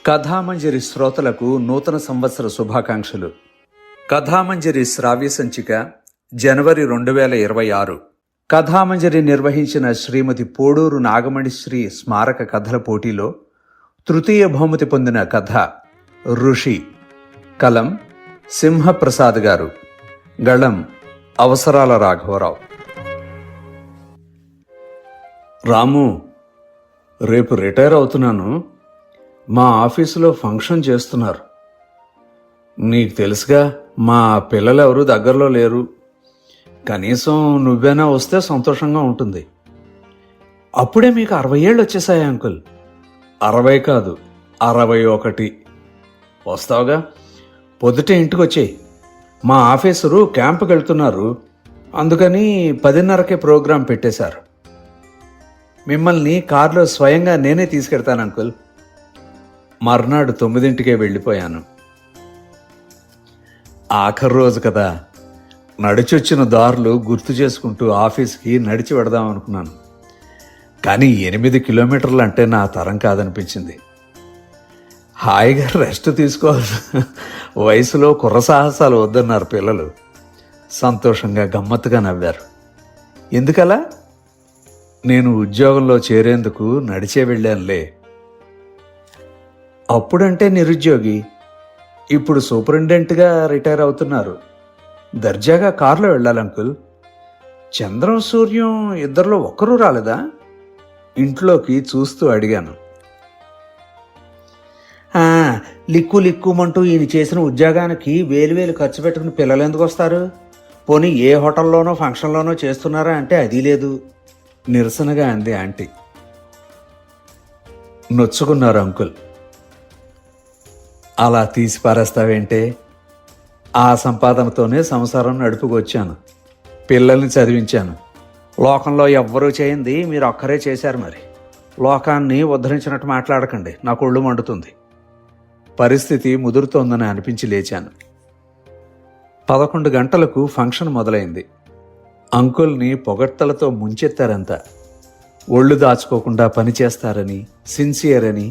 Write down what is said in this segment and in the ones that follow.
కథామంజరి శ్రోతలకు నూతన సంవత్సర శుభాకాంక్షలు. కథామంజరి శ్రావ్య సంచిక జనవరి 2026. కథామంజరి నిర్వహించిన శ్రీమతి పోడూరు నాగమణిశ్రీ స్మారక కథల పోటీలో తృతీయ బహుమతి పొందిన కథ ఋషి. కలం సింహప్రసాద్ గారు. గళం అవసరాల రాఘవరావు. రాము, రేపు రిటైర్ అవుతున్నాను. మా ఆఫీసులో ఫంక్షన్ చేస్తున్నారు. నీకు తెలుసుగా, మా పిల్లలెవరూ దగ్గరలో లేరు. కనీసం నువ్వైనా వస్తే సంతోషంగా ఉంటుంది. అప్పుడే మీకు 60 ఏళ్ళు వచ్చేసాయి అంకుల్. 60 కాదు, 61. వస్తావుగా? పొద్దుటే ఇంటికి వచ్చేయి. మా ఆఫీసరు క్యాంపుకి వెళ్తున్నారు, అందుకని 10:30కే ప్రోగ్రాం పెట్టేశారు. మిమ్మల్ని కారులో స్వయంగా నేనే తీసుకెళ్తాను అంకుల్. మర్నాడు 9ంటికే వెళ్ళిపోయాను. ఆఖరి రోజు కదా, నడిచొచ్చిన దారులు గుర్తు చేసుకుంటూ ఆఫీస్కి నడిచి వెడదాం అనుకున్నాను. కానీ 8 కిలోమీటర్లు అంటే నా తరం కాదనిపించింది. హాయిగా రెస్ట్ తీసుకోవాలి. వయసులో కుర్ర సాహసాలు వద్దన్నారు పిల్లలు. సంతోషంగా గమ్మత్తుగా నవ్వారు. ఎందుకలా? నేను ఉద్యోగంలో చేరేందుకు నడిచే వెళ్ళానులే. అప్పుడంటే నిరుద్యోగి, ఇప్పుడు సూపరింటెండెంట్గా రిటైర్ అవుతున్నారు. దర్జాగా కారులో వెళ్ళాలి అంకుల్. చంద్రం సూర్యం ఇద్దరిలో ఒక్కరూ రాలేదా? ఇంట్లోకి చూస్తూ అడిగాను. లిక్కు లిక్కుమంటూ ఈయన చేసిన ఉద్యోగానికి వేలు ఖర్చు పెట్టుకుని పిల్లలు ఎందుకు వస్తారు? పోనీ ఏ హోటల్లోనో ఫంక్షన్లోనో చేస్తున్నారా అంటే అది లేదు, నిరసనగా అంది ఆంటీ. నొచ్చుకున్నారు అంకుల్. అలా తీసి పారేస్తావేంటే? ఆ సంపాదనతోనే సంసారం నడుపుకొచ్చాను, పిల్లల్ని చదివించాను. లోకంలో ఎవ్వరూ చేయింది మీరు ఒక్కరే చేశారు. మరి లోకాన్ని ఉద్ధరించినట్టు మాట్లాడకండి, నాకు ఒళ్ళు మండుతుంది. పరిస్థితి ముదురుతోందని అనిపించి లేచాను. 11 గంటలకు ఫంక్షన్ మొదలైంది. అంకుల్ని పొగడ్తలతో ముంచెత్తారంతా. ఒళ్ళు దాచుకోకుండా పనిచేస్తారని, సిన్సియర్ అని,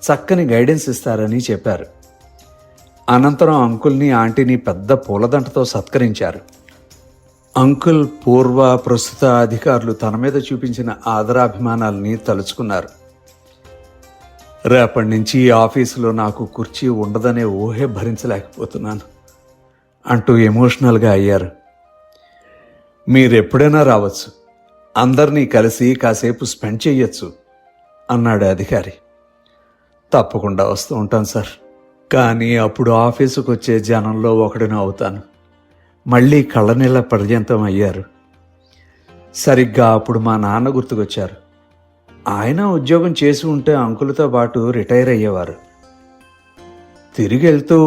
చక్కని గైడెన్స్ ఇస్తారని చెప్పారు. అనంతరం అంకుల్ని ఆంటీని పెద్ద పూలదండతో సత్కరించారు. అంకుల్ పూర్వ ప్రస్తుత అధికారులు తన మీద చూపించిన ఆదరాభిమానాల్ని తలుచుకున్నారు. రేపటి నుంచి ఆఫీసులో నాకు కుర్చీ ఉండదనే ఊహే భరించలేకపోతున్నాను అంటూ ఎమోషనల్గా అయ్యారు. మీరెప్పుడైనా రావచ్చు, అందరినీ కలిసి కాసేపు స్పెండ్ చెయ్యొచ్చు అన్నాడు అధికారి. తప్పకుండా వస్తూ ఉంటాను సార్, కానీ అప్పుడు ఆఫీసుకు వచ్చే జనంలో ఒకడిని అవుతాను. మళ్ళీ కళ్ళనీళ్ళ పర్యంతం అయ్యారు. సరిగ్గా అప్పుడు మా నాన్న గుర్తుకొచ్చారు. ఆయన ఉద్యోగం చేసి ఉంటే అంకులతో పాటు రిటైర్ అయ్యేవారు. తిరిగి వెళ్తూ,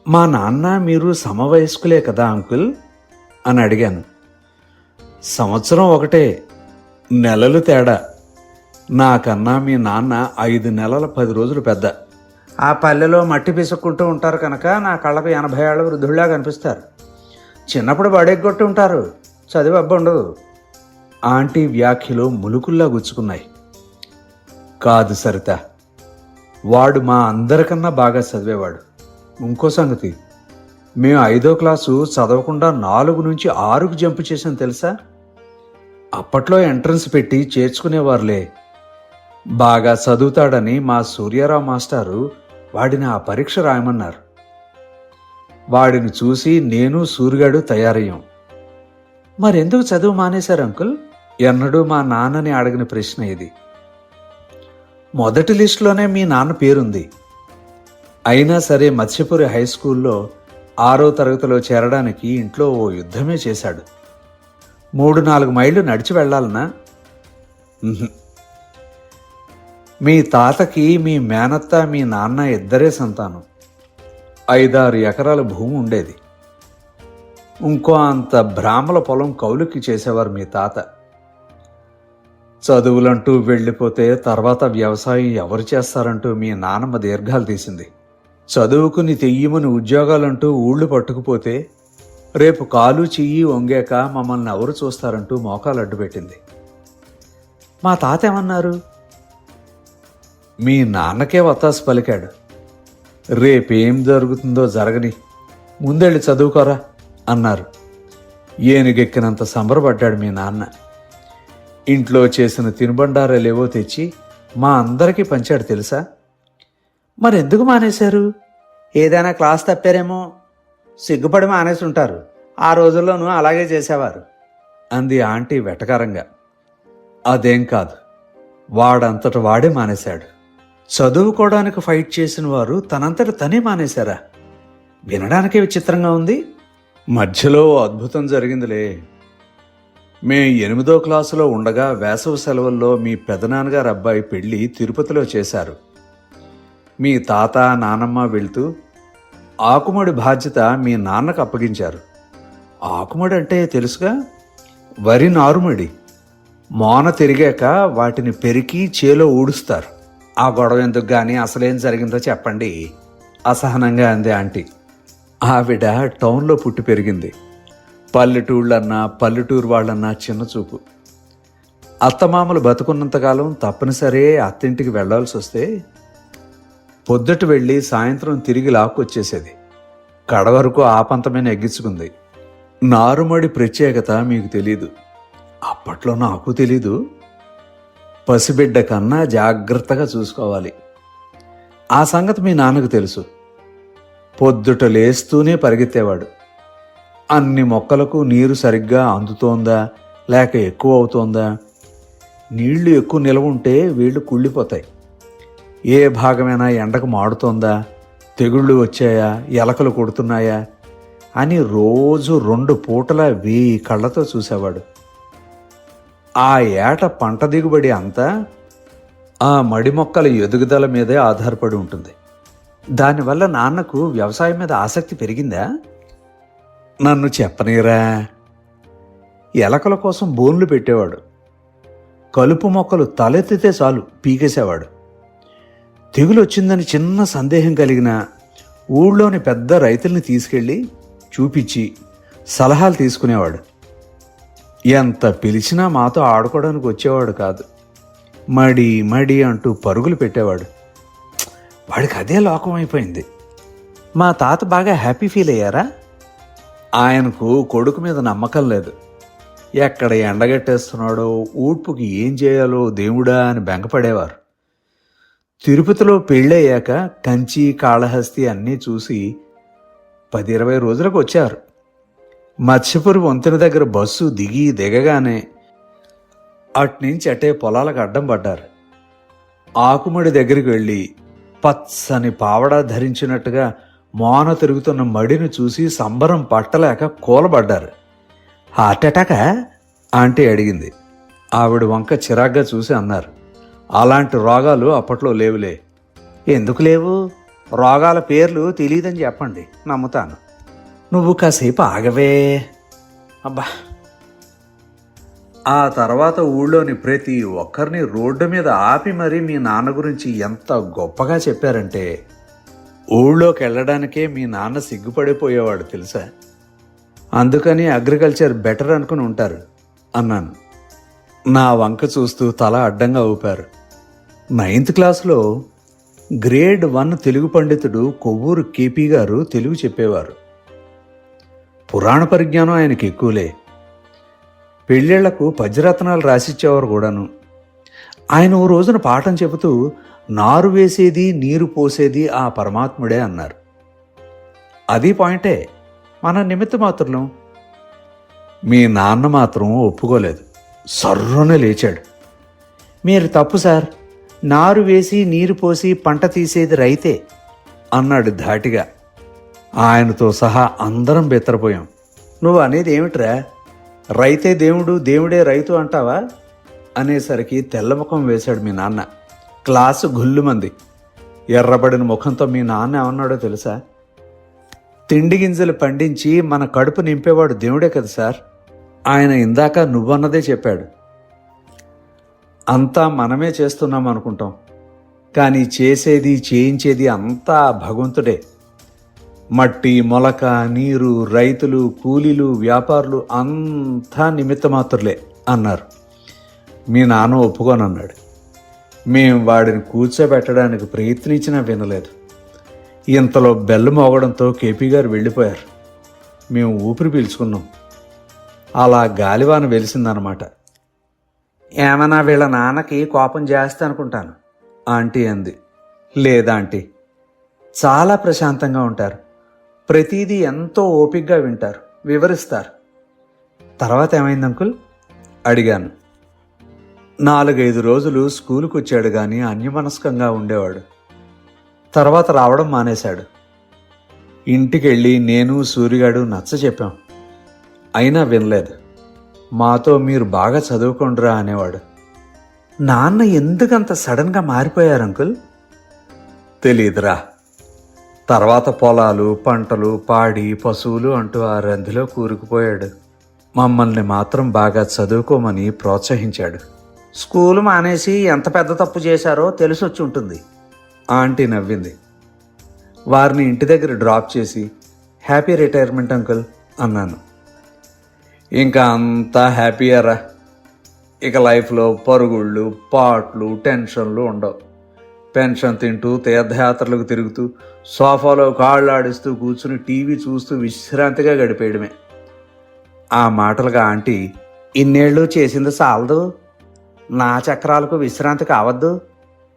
మా నాన్న మీరు సమవయస్కులే కదా అంకుల్ అని అడిగాను. సంవత్సరం ఒకటే, నెలలు తేడా. నాకన్నా మీ నాన్న 5 నెలల 10 రోజులు పెద్ద. ఆ పల్లెలో మట్టి పిసుక్కుంటూ ఉంటారు కనుక నా కళ్ళకు 80 ఏళ్ల వృద్ధుల్లా కనిపిస్తారు. చిన్నప్పుడు బడెగ్గొట్టి ఉంటారు, చదివి అబ్బ ఉండదు. ఆంటీ వ్యాఖ్యలు ములుకుల్లా గుచ్చుకున్నాయి. కాదు సరిత, వాడు మా అందరికన్నా బాగా చదివేవాడు. ఇంకో సంగతి, మేము 5వ క్లాసు చదవకుండా 4 నుంచి 6కు జంప్ చేసాం తెలుసా? అప్పట్లో ఎంట్రన్స్ పెట్టి చేర్చుకునేవారులే. బాగా చదువుతాడని మా సూర్యారావు మాస్టారు వాడిని ఆ పరీక్ష రాయమన్నారు. వాడిని చూసి నేను సూర్యగాడు తయారయ్యాం. మరెందుకు చదువు మానేశారు అంకుల్? ఎన్నడూ మా నాన్నని అడిగిన ప్రశ్న ఇది. మొదటి లిస్టులోనే మీ నాన్న పేరుంది. అయినా సరే మత్స్యపురి హై స్కూల్లో 6వ తరగతిలో చేరడానికి ఇంట్లో ఓ యుద్ధమే చేశాడు. 3-4 మైళ్ళు నడిచి వెళ్లాలనా? మీ తాతకి మీ మేనత్త మీ నాన్న ఇద్దరే సంతానం. 5-6 ఎకరాల భూమి ఉండేది. ఇంకో అంత బ్రాహ్మల పొలం కౌలుకి చేసేవారు మీ తాత. చదువులంటూ వెళ్ళిపోతే తర్వాత వ్యవసాయం ఎవరు చేస్తారంటూ మీ నాన్నమ్మ దీర్ఘాలు తీసింది. చదువుకుని తెయ్యమని ఉద్యోగాలంటూ ఊళ్ళు పట్టుకుపోతే రేపు కాలు చెయ్యి వంగాక మమ్మల్ని ఎవరు చూస్తారంటూ మోకాలు అడ్డుపెట్టింది. మా తాత ఏమన్నారు? మీ నాన్నకే వత్తాసు పలికాడు. రేపేం జరుగుతుందో జరగని, ముందెళ్ళి చదువుకోరా అన్నారు. ఏనుగెక్కినంత సంబరపడ్డాడు మీ నాన్న. ఇంట్లో చేసిన తినుబండారాలేవో తెచ్చి మా అందరికీ పంచాడు తెలుసా. మరెందుకు మానేశారు? ఏదైనా క్లాస్ తప్పారేమో, సిగ్గుపడి మానేసి ఉంటారు. ఆ రోజుల్లోనూ అలాగే చేసేవారు అంది ఆంటీ వెటకారంగా. అదేం కాదు, వాడంతట వాడే మానేశాడు. చదువుకోవడానికి ఫైట్ చేసిన వారు తనంతట తనే మానేశారా? వినడానికే విచిత్రంగా ఉంది. మధ్యలో అద్భుతం జరిగిందిలే. మే 8వ క్లాసులో ఉండగా వేసవి సెలవుల్లో మీ పెదనాన్నగారు అబ్బాయి పెళ్లి తిరుపతిలో చేశారు. మీ తాత నానమ్మ వెళ్తూ ఆకుమడి బాధ్యత మీ నాన్నకు అప్పగించారు. ఆకుమడి అంటే తెలుసుగా, వరి నారుమడి. మోన తిరిగాక వాటిని పెరికి చేలో ఊడుస్తారు. ఆ గొడవ ఎందుకు గాని అసలేం జరిగిందో చెప్పండి అసహనంగా అంది ఆంటీ. ఆవిడ టౌన్లో పుట్టి పెరిగింది. పల్లెటూళ్ళన్నా పల్లెటూరు వాళ్ళన్నా చిన్న చూపు. అత్తమామలు బతుకున్నంతకాలం తప్పనిసరే అత్తింటికి వెళ్లాల్సి వస్తే పొద్దుట వెళ్ళి సాయంత్రం తిరిగి లాక్కొచ్చేసేది. కడవరకు ఆపంతమైన ఎగ్గించుకుంది. నారుమడి ప్రత్యేకత మీకు తెలీదు. అప్పట్లో నాకు తెలీదు. పసిబిడ్డ కన్నా జాగ్రత్తగా చూసుకోవాలి. ఆ సంగతి మీ నాన్నకు తెలుసు. పొద్దుట లేస్తూనే పరిగెత్తేవాడు. అన్ని మొక్కలకు నీరు సరిగ్గా అందుతోందా లేక ఎక్కువ అవుతోందా, నీళ్లు ఎక్కువ నిలవ ఉంటే వీళ్ళు కుళ్ళిపోతాయి, ఏ భాగమైనా ఎండకు మాడుతోందా, తెగుళ్ళు వచ్చాయా, ఎలకలు కొడుతున్నాయా అని రోజు 2 పూటలా 1000 కళ్ళతో చూసేవాడు. ఆ ఏట పంట దిగుబడి అంతా ఆ మడి మొక్కల ఎదుగుదల మీదే ఆధారపడి ఉంటుంది. దానివల్ల నాన్నకు వ్యవసాయం మీద ఆసక్తి పెరిగిందా? నన్ను చెప్పనీరా. ఎలకల కోసం బోన్లు పెట్టేవాడు. కలుపు మొక్కలు తలెత్తితే చాలు పీకేసేవాడు. తెగులు వచ్చిందని చిన్న సందేహం కలిగిన ఊళ్ళోని పెద్ద రైతుల్ని తీసుకెళ్ళి చూపించి సలహాలు తీసుకునేవాడు. ఎంత పిలిచినా మాతో ఆడుకోవడానికి వచ్చేవాడు కాదు. మడి మడి అంటూ పరుగులు పెట్టేవాడు. వాడికి అదే లోకం అయిపోయింది. మా తాత బాగా హ్యాపీ ఫీల్ అయ్యారా? ఆయనకు కొడుకు మీద నమ్మకం లేదు. ఎక్కడ ఎండగట్టేస్తున్నాడో, ఊడ్పుకి ఏం చేయాలో దేవుడా అని బెంగపడేవారు. తిరుపతిలో పెళ్ళయ్యాక కంచి కాళహస్తి అన్నీ చూసి 10-20 రోజులకు వచ్చారు. మత్స్యపురి వంతెన దగ్గర బస్సు దిగగానే అట్నుంచి అటే పొలాలకు అడ్డం పడ్డారు. ఆకుమడి దగ్గరికి వెళ్ళి పచ్చని పావడా ధరించినట్టుగా మోన తిరుగుతున్న మడిని చూసి సంబరం పట్టలేక కూలబడ్డారు. హార్ట్ అటాకా ఆంటీ అడిగింది. ఆవిడ వంక చిరాగ్గా చూసి అన్నారు, అలాంటి రోగాలు అప్పట్లో లేవులే. ఎందుకు లేవు? రోగాల పేర్లు తెలియదని చెప్పండి, నమ్ముతాను. నువ్వు కాసేపు ఆగవే. అబ్బా. ఆ తర్వాత ఊళ్ళోని ప్రతి ఒక్కరిని రోడ్డు మీద ఆపి మరీ మీ నాన్న గురించి ఎంత గొప్పగా చెప్పారంటే ఊళ్ళోకి వెళ్ళడానికే మీ నాన్న సిగ్గుపడిపోయేవాడు తెలుసా. అందుకని అగ్రికల్చర్ బెటర్ అనుకుని ఉంటారు అన్నాను. నా వంక చూస్తూ తల అడ్డంగా ఊపారు. 9th క్లాసులో గ్రేడ్ 1 తెలుగు పండితుడు కొవ్వూరు కేపీ గారు తెలుగు చెప్పేవారు. పురాణ పరిజ్ఞానం ఆయనకి ఎక్కువలే. పెళ్ళిళ్లకు పద్యరత్నాలు రాసిచ్చేవారు కూడాను. ఆయన ఓ రోజున పాఠం చెబుతూ నారు వేసేది నీరు పోసేది ఆ పరమాత్ముడే అన్నారు. అది పాయింటే, మన నిమిత్త మాత్రం. మీ నాన్న మాత్రం ఒప్పుకోలేదు. సర్రున లేచాడు. మీరు తప్పు సార్, నారు వేసి నీరు పోసి పంట తీసేది రైతే అన్నాడు ధాటిగా. ఆయనతో సహా అందరం బెత్తరపోయాం. నువ్వు అనేది ఏమిట్రా, రైతే దేవుడు, దేవుడే రైతు అంటావా అనేసరికి తెల్లముఖం వేశాడు మీ నాన్న. క్లాసు గుల్లుమంది. ఎర్రబడిన ముఖంతో మీ నాన్న ఏమన్నాడో తెలుసా? తిండి గింజలు పండించి మన కడుపు నింపేవాడు దేవుడే కదా సార్. ఆయన ఇందాక నువ్వన్నదే చెప్పాడు. అంతా మనమే చేస్తున్నాం అనుకుంటాం, కానీ చేసేది చేయించేది అంతా భగవంతుడే. మట్టి, మొలక, నీరు, రైతులు, కూలీలు, వ్యాపారులు అంతా నిమిత్తమాత్రులే అన్నారు. మీ నాన్న ఒప్పుకోనన్నాడు. మేం వాడిని కూర్చోబెట్టడానికి ప్రయత్నించినా వినలేదు. ఇంతలో బెల్లు మోగడంతో కేపీ గారు వెళ్ళిపోయారు. మేము ఊపిరి పీల్చుకున్నాం. అలా గాలివాన వెలిసిందనమాట. ఏమన్నా వీళ్ళ నాన్నకి కోపం చేస్తా అనుకుంటాను ఆంటీ అంది. లేదా ఆంటీ, చాలా ప్రశాంతంగా ఉంటారు. ప్రతిదీ ఎంతో ఓపికగా వింటారు, వివరిస్తారు. తర్వాత ఏమైంది అంకుల్ అడిగాను. 4-5 రోజులు స్కూలుకు వచ్చాడు కానీ అన్యమనస్కంగా ఉండేవాడు. తర్వాత రావడం మానేశాడు. ఇంటికెళ్ళి నేను సూరిగాడు నచ్చ చెప్పాం. అయినా వినలేదు. మాతో మీరు బాగా చదువుకోండిరా అనేవాడు. నాన్న ఎందుకంత సడన్గా మారిపోయారు అంకుల్? తెలీదురా. తర్వాత పొలాలు, పంటలు, పాడి, పశువులు అంటూ ఆ రంధిలో కూరుకుపోయాడు. మమ్మల్ని మాత్రం బాగా చదువుకోమని ప్రోత్సహించాడు. స్కూలు మానేసి ఎంత పెద్ద తప్పు చేశారో తెలిసొచ్చి ఉంటుంది ఆంటీ నవ్వింది. వారిని ఇంటి దగ్గర డ్రాప్ చేసి హ్యాపీ రిటైర్మెంట్ అంకుల్ అన్నాను. ఇంకా అంతా హ్యాపీయరా. ఇక లైఫ్లో పరుగుళ్ళు, పాట్లు, టెన్షన్లు ఉండవు. పెన్షన్ తింటూ, తీర్థయాత్రలకు తిరుగుతూ, సోఫాలో కాళ్ళు ఆడిస్తూ కూర్చుని టీవీ చూస్తూ విశ్రాంతిగా గడిపేయడమే. ఆ మాటలుగా ఆంటీ, ఇన్నేళ్ళు చేసింది చాలదు, నా చక్రాలకు విశ్రాంతి కావద్దు,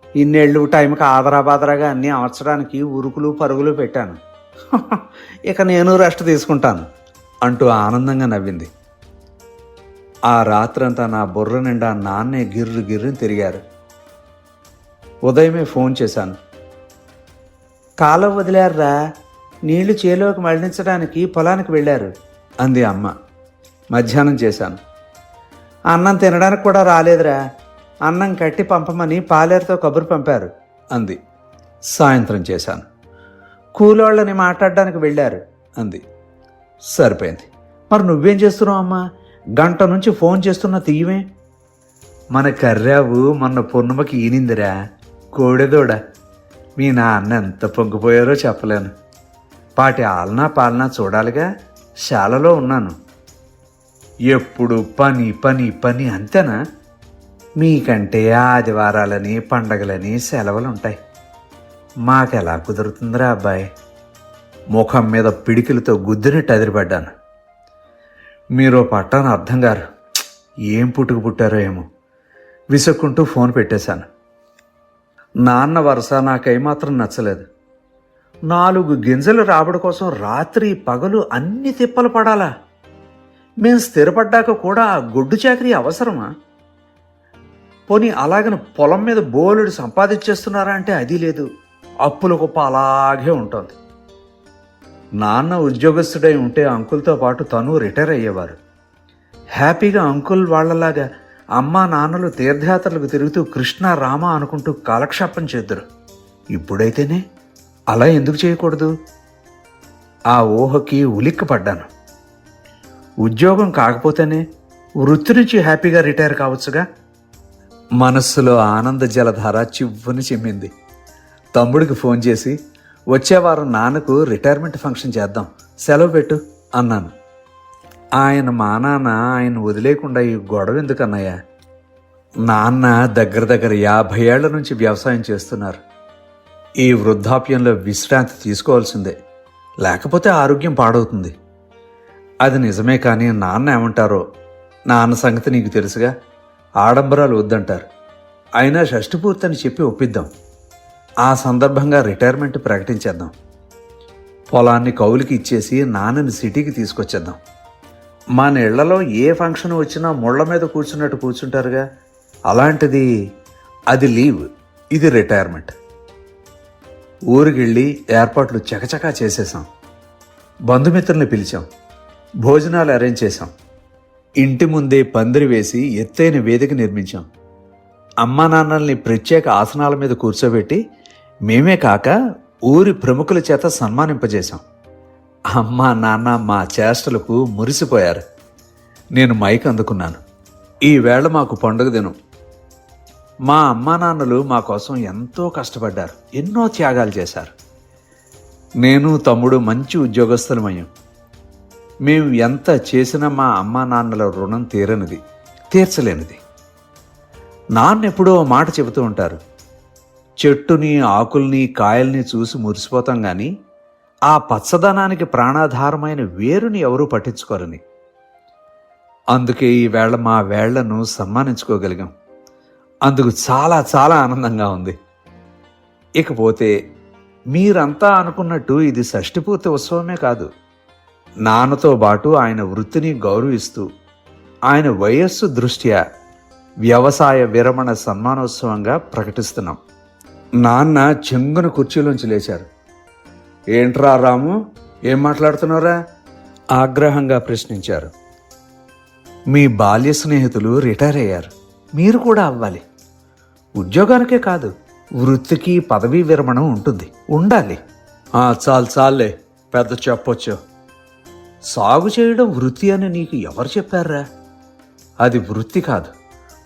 ఇన్నేళ్ళు టైంకి ఆదరాబాదరాగా అన్నీ అమర్చడానికి ఉరుకులు పరుగులు పెట్టాను, ఇక నేను రెస్ట్ తీసుకుంటాను అంటూ ఆనందంగా నవ్వింది. ఆ రాత్రంతా నా బుర్ర నిండా నాన్నే గిర్రు గిర్రుని తిరిగారు. ఉదయమే ఫోన్ చేశాను. కాలం వదిలేర్రా, నీళ్లు చేలోకి మళ్లించడానికి పొలానికి వెళ్ళారు అంది అమ్మ. మధ్యాహ్నం చేశాను. అన్నం తినడానికి కూడా రాలేదురా, అన్నం కట్టి పంపమని పాలేరుతో కబురు పంపారు అంది. సాయంత్రం చేశాను. కూలోళ్ళని మాట్లాడడానికి వెళ్ళారు అంది. సరిపోయింది. మరి నువ్వేం చేస్తున్నావు అమ్మా? గంట నుంచి ఫోన్ చేస్తున్నా తీయమే. మన కర్రావు మొన్న పూర్ణిమకి ఈనిందిరా, కోడెదోడ. మీ నాన్న ఎంత పొంగిపోయారో చెప్పలేను. పాటి ఆలనా పాలనా చూడాలిగా, శాలలో ఉన్నాను. ఎప్పుడు పని పని పని అంతేనా? మీకంటే ఆదివారాలని పండగలని సెలవులుంటాయి. మాకెలా కుదురుతుందిరా అబ్బాయి? ముఖం మీద పిడికిలతో గుద్దినట్టు అదిరిపడ్డాను. మీరు పట్టాను అర్థం గారు, ఏం పుట్టుకు పుట్టారో ఏమో. విసుక్కుంటూ ఫోన్ పెట్టేశాను. నాన్న వరుస నాకేమాత్రం నచ్చలేదు. 4 గింజలు రాబడి కోసం రాత్రి పగలు అన్ని తిప్పలు పడాలా? మేం స్థిరపడ్డాక కూడా ఆ గొడ్డు చాకరీ అవసరమా? పోనీ అలాగని పొలం మీద బోలెడు సంపాదించేస్తున్నారా అంటే అది లేదు. అప్పుల కుప్ప అలాగే ఉంటుంది. నాన్న ఉద్యోగస్తుడై ఉంటే అంకుల్తో పాటు తను రిటైర్ అయ్యేవారు. హ్యాపీగా అంకుల్ వాళ్లలాగా అమ్మా నాన్నలు తీర్థయాత్రలకు తిరుగుతూ కృష్ణ రామ అనుకుంటూ కాలక్షేపం చేద్దరు. ఇప్పుడైతేనే అలా ఎందుకు చేయకూడదు? ఆ ఊహకి ఉలిక్కిపడ్డాను. ఉద్యోగం కాకపోతేనే వృత్తి నుంచి హ్యాపీగా రిటైర్ కావచ్చుగా. మనస్సులో ఆనంద జలధార చివ్వుని చిమ్మింది. తమ్ముడికి ఫోన్ చేసి, వచ్చే వారం నాన్నకు రిటైర్మెంట్ ఫంక్షన్ చేద్దాం, సెలవు పెట్టు అన్నాను. ఆయన మా నాన్న ఆయన వదిలేకుండా ఈ గొడవ ఎందుకన్నాయా? నాన్న దగ్గర 50 ఏళ్ల నుంచి వ్యవసాయం చేస్తున్నారు. ఈ వృద్ధాప్యంలో విశ్రాంతి తీసుకోవాల్సిందే, లేకపోతే ఆరోగ్యం పాడవుతుంది. అది నిజమే. కానీ నాన్న ఏమంటారో? నాన్న సంగతి నీకు తెలుసుగా, ఆడంబరాలు వద్దంటారు. అయినా షష్ఠి పూర్తని చెప్పి ఒప్పిద్దాం. ఆ సందర్భంగా రిటైర్మెంట్ ప్రకటించేద్దాం. పొలాన్ని కౌలుకి ఇచ్చేసి నాన్నని సిటీకి తీసుకొచ్చేద్దాం. మన ఇళ్లలో ఏ ఫంక్షన్ వచ్చినా ముళ్ల మీద కూర్చున్నట్టు కూర్చుంటారుగా, అలాంటిది అది లీవ్, ఇది రిటైర్మెంట్. ఊరికెళ్ళి ఏర్పాట్లు చకచకా చేసేసాం. బంధుమిత్రుల్ని పిలిచాం, భోజనాలు అరేంజ్ చేశాం. ఇంటి ముందే పందిరి వేసి ఎత్తైన వేదిక నిర్మించాం. అమ్మా నాన్నల్ని ప్రత్యేక ఆసనాల మీద కూర్చోబెట్టి మేమే కాక ఊరి ప్రముఖుల చేత సన్మానింపజేశాం. అమ్మా నాన్న మా చేష్టలకు మురిసిపోయారు. నేను మైక్ అందుకున్నాను. ఈవేళ మాకు పండుగ దినం. మా అమ్మా నాన్నలు మా కోసం ఎంతో కష్టపడ్డారు, ఎన్నో త్యాగాలు చేశారు. నేను తమ్ముడు మంచి ఉద్యోగస్తులమయ్యాం. మేము ఎంత చేసినా మా అమ్మా నాన్నల రుణం తీరనిది, తీర్చలేనిది. నాన్నెప్పుడో మాట చెబుతూ ఉంటారు, చెట్టుని ఆకుల్ని కాయల్ని చూసి మురిసిపోతాం గాని ఆ పచ్చదనానికి ప్రాణాధారమైన వేరుని ఎవరూ పట్టించుకోరని. అందుకే ఈవేళ మా వేళ్లను సన్మానించుకోగలిగాం. అందుకు చాలా చాలా ఆనందంగా ఉంది. ఇకపోతే మీరంతా అనుకున్నట్టు ఇది షష్ఠిపూర్తి ఉత్సవమే కాదు. నాన్నతో పాటు ఆయన వృత్తిని గౌరవిస్తూ ఆయన వయస్సు దృష్ట్యా వ్యవసాయ విరమణ సన్మానోత్సవంగా ప్రకటిస్తున్నాం. నాన్న చెంగున కుర్చీలోంచి లేచారు. ఏంట్రా రాము, ఏం మాట్లాడుతున్నారా? ఆగ్రహంగా ప్రశ్నించారు. మీ బాల్య స్నేహితులు రిటైర్ అయ్యారు, మీరు కూడా అవ్వాలి. ఉద్యోగానికే కాదు, వృత్తికి పదవీ విరమణం ఉంటుంది, ఉండాలి. చాలే, పెద్ద చెప్పొచ్చు. సాగు చేయడం వృత్తి అని నీకు ఎవరు చెప్పారా? అది వృత్తి కాదు,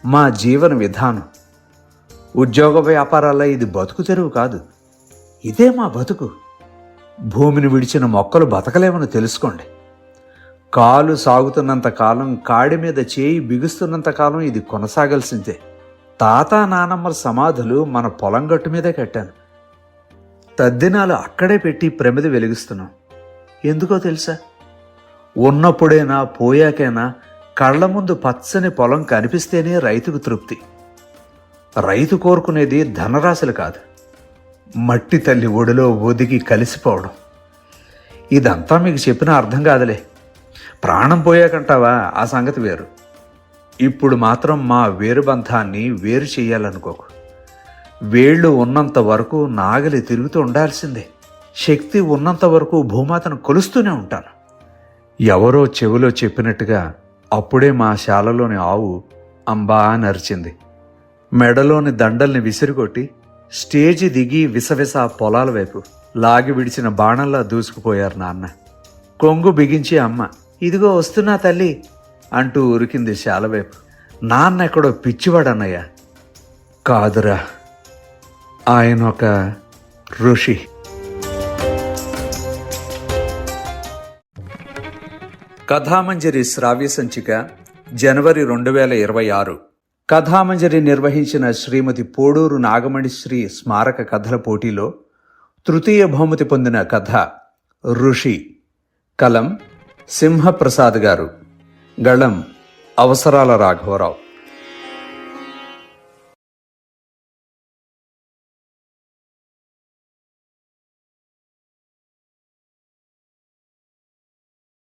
మా జీవన విధానం. ఉద్యోగ వ్యాపారాల్లో ఇది బతుకు తెరువు కాదు, ఇదే మా బతుకు. భూమిని విడిచిన మొక్కలు బతకలేమని తెలుసుకోండి. కాలు సాగుతున్నంత కాలం, కాడి మీద చేయి బిగుస్తున్నంత కాలం ఇది కొనసాగాల్సిందే. తాత నానమ్మల సమాధులు మన పొలం గట్టు మీదే కట్టాను. తద్దినాలు అక్కడే పెట్టి ప్రమిద వెలిగిస్తున్నాం. ఎందుకో తెలుసా? ఉన్నప్పుడైనా పోయాకైనా కళ్ల ముందు పచ్చని పొలం కనిపిస్తేనే రైతుకు తృప్తి. రైతు కోరుకునేది ధనరాశులు కాదు, మట్టి తల్లి ఒడిలో ఒదిగి కలిసిపోవడం. ఇదంతా మీకు చెప్పినా అర్థం కాదులే. ప్రాణం పోయాకంటావా, ఆ సంగతి వేరు. ఇప్పుడు మాత్రం మా వేరుబంధాన్ని వేరు చెయ్యాలనుకోకు. వేళ్ళు ఉన్నంత వరకు నాగలి తిరుగుతూ ఉండాల్సిందే. శక్తి ఉన్నంత వరకు భూమాతను కొలుస్తూనే ఉంటాను. ఎవరో చెవిలో చెప్పినట్టుగా అప్పుడే మా శాలలోని ఆవు అంబా అని అరిచింది. మెడలోని దండల్ని విసిరికొట్టి స్టేజి దిగి విసవిస పొలాల వైపు లాగి విడిచిన బాణంలా దూసుకుపోయారు నాన్న. కొంగు బిగించి అమ్మ, ఇదిగో వస్తున్నా తల్లి అంటూ ఉరికింది శాల వైపు. నాన్న ఎక్కడో పిచ్చివాడన్నయ్య కాదురా, ఆయన ఒక ఋషి. కథామంజరి శ్రావ్య సంచిక జనవరి 2026. కథామంజరి నిర్వహించిన శ్రీమతి పోడూరు నాగమణిశ్రీ స్మారక కథల పోటీలో తృతీయ బహుమతి పొందిన కథ ఋషి. కలం సింహప్రసాద్ గారు. గళం అవసరాల రాఘవరావు.